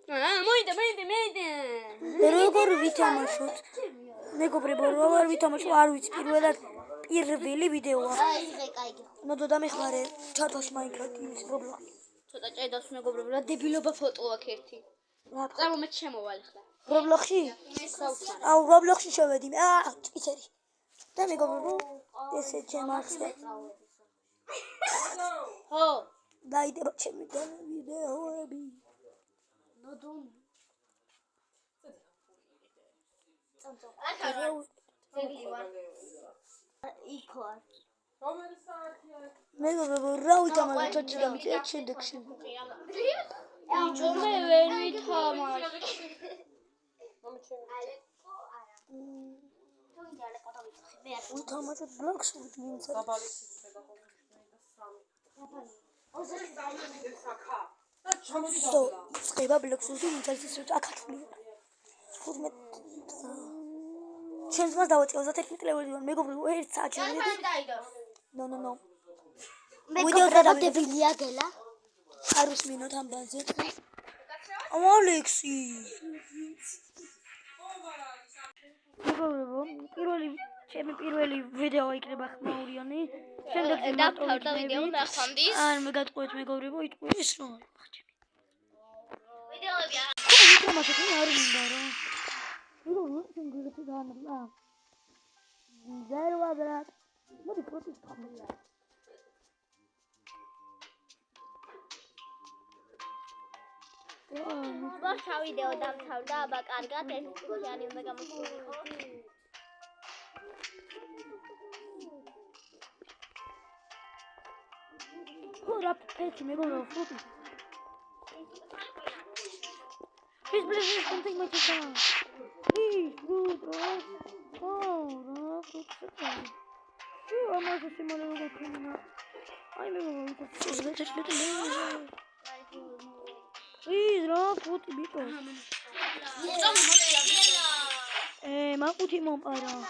მოიდა. როგორ ვითამაშოთ? მეგობრებო, როგორ ვითამაშო? არ ვიცი, პირველი ვიდეოა. ნოდო დამეხმარე ჩათოს Minecraft ის Roblox. ცოტა ჭედავს მეგობრებო, რა დებილობა ფოტო აქვს ერთი. წარმომეთ შემოვალ ხლა. Roblox-ში? აუ, Roblox-ში შევედი. იცი. და მეგობრებო, ესე ჩემახსე. ხო. დაიდება ჩემი ვიდეოები. ნოდომ. იქო არ. მეგობრებო, რა ვითამაშოთ ჩაჩი დამიწია შემდეგში. ჯომე ვერ ვითამაშ. ვითამაშოთ Blox ვინცა. წება Blox-ი ვინცა ის აკათული. 15 ჩემს მას დავაწყე 31 ლეველი ვარ მეგობრებო 1 საათი ნო ვიდეო დადებილია გელა არის მინოთ ამბანზე ალექსი მეგობრებო ჩემი პირველი ვიდეო იქნება ხმაურიანი შემდეგ დავთავრდა ვიდეო ნახამდის არ მეგატყუეთ მეგობრებო იტყვის რომ ვიდეოები არ მინდა რა Здорово, брат. Смотри, фото вставляю. Баша видео დავთავრდა, აბა კარგად ეს ტიპიანი უნდა გამოსულიყო. Ხურა ფეთი მეგობრებო, ფოტო. Please, something much fun. Please, good, right? Oh, good. I'm also similar to Kumina. I never want to see that little. Please, put it because. Ma put him up, Ara.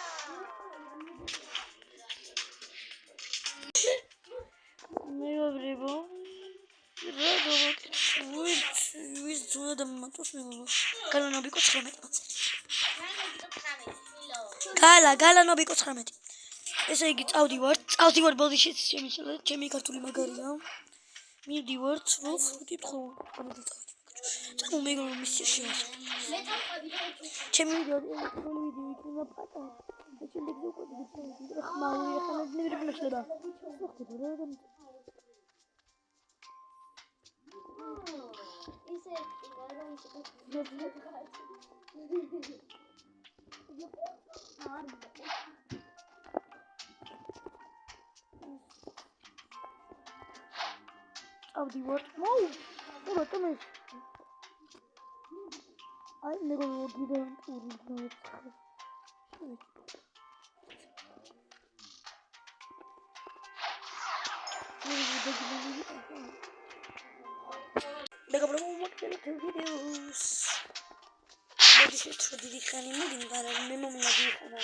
Mego, With the matos, Gala no because Gala no because Hamet. Ესე იგი წავდივარ ბოდიშიც ჩემი ქართული მაგარია. მივდი ვარ ცრუხ ვკითხო. წამო მეგობრებო მისცეში. ჩემი ვიდეო იქნება პატარა. და შემდეგ უკვე ხმაური ახლა ნებრივი მეშლება. ავდივარ. მოუ. რატომ ეს? აი მეგობრებო გიდან პური დავიწყე. მეგობრებო მოგწევთ ვიდეოს. შეიძლება დიდი ხანი მიდიმ, მაგრამ მე მომინა დიხანა.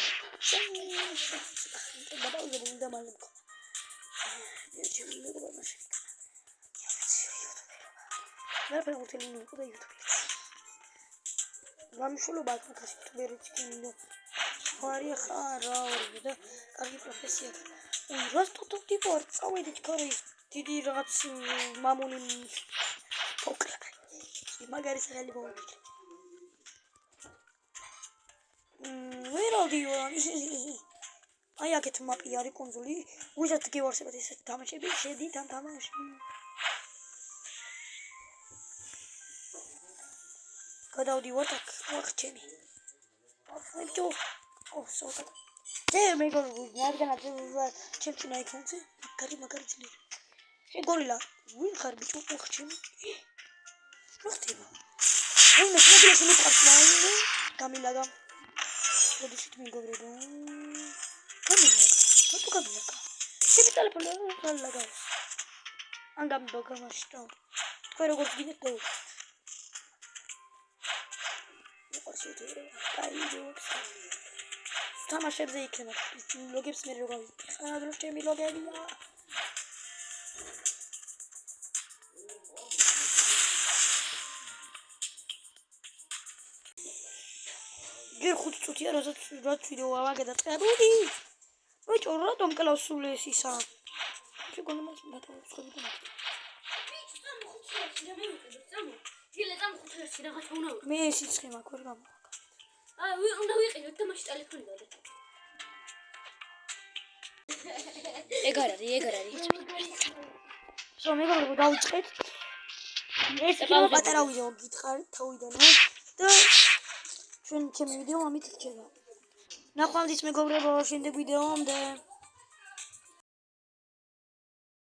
დაბაუზებო უნდა მალე. ჩემი მეგობრებო მაშინ. Dar pe hotel nu cu de YouTube. V-am și luat bani ca să tuberiți când Maria Hara ori da care profesia. Un rost tot tipul sau mai deci care didi rați mamunin pocla. Și magari să le bun. Where are you? Aia că tu mă piari conzuli. Uite că vor să vă să tamașe bine și din tamașe. გადავდივარ აქ ვახჩენი. ახლა სოხა. მეგობრებო, რადგანაც ჩემს ნაიქონზე, მაგარი ძლიერი. შეგორილა, ვინ ხარ ბიჭო, ვახჩენი. რა ხდება? მე მეკრებიში მიყავს მაინე, გამილაგა. მოდიშით მეგობრებო. გამილაგა. ჩემი ტელეფონი გალაგა. ან გამბოგა მასტო. თქვენ როგორ გინეთ და თამაშებზე იქნება ლოგებს მე როგორ ხანადროს ჩემი ლოგებია ჯერ 5 წუთია რასაც ვიდეო ავაგედაწყებული. ბიჭო რატომ კლავს სულ ეს ისა? შეგონა მას მათაუწყები და მე სიცხე მაქვს ვერ გამოვაკა. უნდა ვიყიდოთ და მაშინ ტელეფონი დავდე. ეგ არ არის. სო მეგობრებო დავიწყეთ. ეს იქნება პატარა ვიდეო გითხარით თავიდანვე და ჩვენ ჩემი ვიდეო ამით რჩება. ნახვამდის მეგობრებო შემდეგ ვიდეომდე.